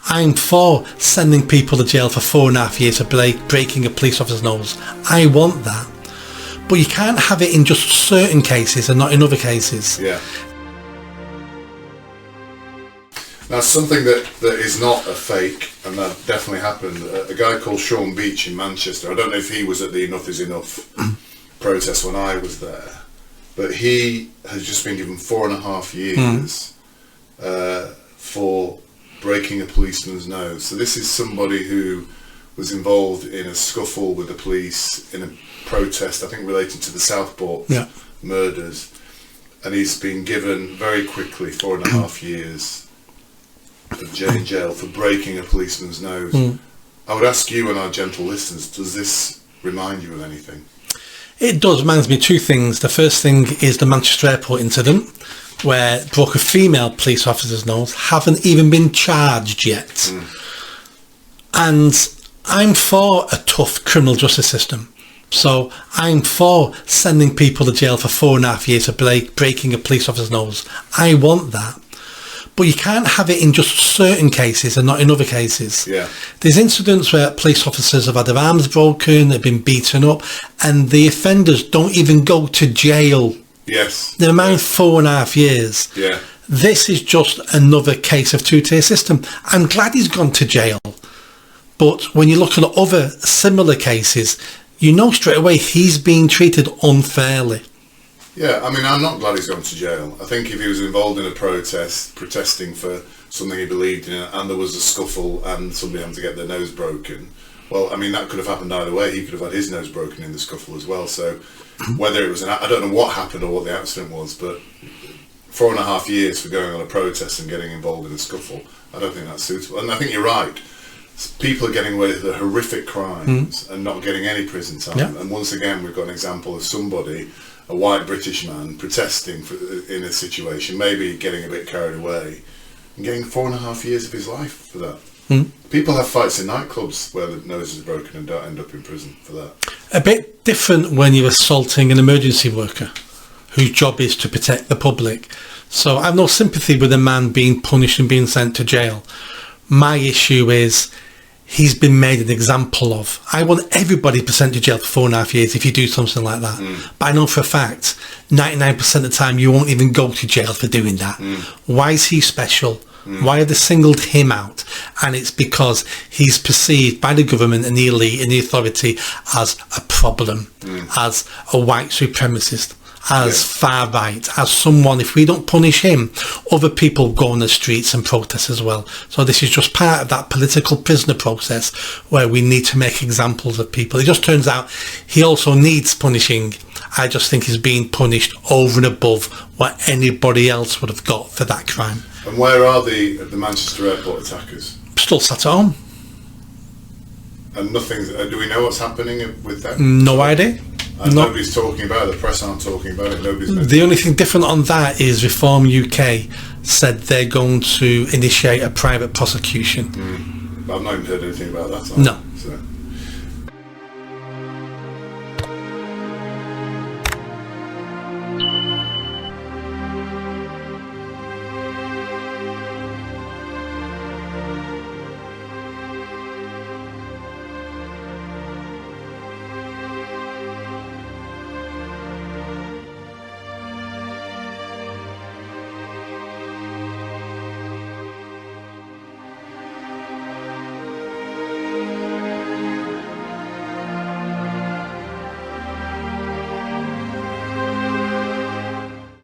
I'm for sending people to jail for 4.5 years for breaking a police officer's nose. I want that. But you can't have it in just certain cases and not in other cases. Yeah. Now, something that is not a fake, and that definitely happened, a guy called Sean Beach in Manchester, I don't know if he was at the Enough is Enough protest when I was there, but he has just been given 4.5 years for breaking a policeman's nose. So this is somebody who was involved in a scuffle with the police in a protest, I think related to the Southport murders, and he's been given very quickly 4.5 years of jail for breaking a policeman's nose. I would ask you and our gentle listeners, does this remind you of anything? It does. Reminds me of two things. The first thing is the Manchester Airport incident, where it broke a female police officer's nose, haven't even been charged yet. And I'm for a tough criminal justice system. So I'm for sending people to jail for 4.5 years for breaking a police officer's nose. I want that. But you can't have it in just certain cases and not in other cases. Yeah. There's incidents where police officers have had their arms broken, they've been beaten up, and the offenders don't even go to jail. Yes. They're around 4.5 years. Yeah. This is just another case of two-tier system. I'm glad he's gone to jail. But when you look at other similar cases, you know straight away he's being treated unfairly. Yeah, I mean, I'm not glad he's gone to jail. I think if he was involved in a protesting for something he believed in, and there was a scuffle and somebody having to get their nose broken, well, I mean, that could have happened either way. He could have had his nose broken in the scuffle as well. So whether it was I don't know what happened or what the accident was, but 4.5 years for going on a protest and getting involved in a scuffle, I don't think that's suitable. And I think you're right. People are getting away with the horrific crimes and not getting any prison time. Yeah. And once again, we've got an example of somebody, a white British man, protesting in a situation, maybe getting a bit carried away, and getting 4.5 years of his life for that. People have fights in nightclubs where the nose is broken and don't end up in prison for that. A bit different when you're assaulting an emergency worker whose job is to protect the public. So I have no sympathy with a man being punished and being sent to jail. My issue is he's been made an example of. I want everybody to be sent to jail for 4.5 years if you do something like that. But I know for a fact 99% of the time you won't even go to jail for doing that. Why is he special? Why have they singled him out? And it's because he's perceived by the government and the elite and the authority as a problem, as a white supremacist, as far right, as someone, if we don't punish him, other people go on the streets and protest as well. So this is just part of that political prisoner process where we need to make examples of people. It just turns out he also needs punishing. I just think he's being punished over and above what anybody else would have got for that crime. And where are the Manchester Airport attackers? Still sat at home. And nothing's... do we know what's happening with them? No idea. And nobody's talking about it. The press aren't talking about it. The only thing different on that is Reform UK said they're going to initiate a private prosecution. But I've not even heard anything about that. No. So.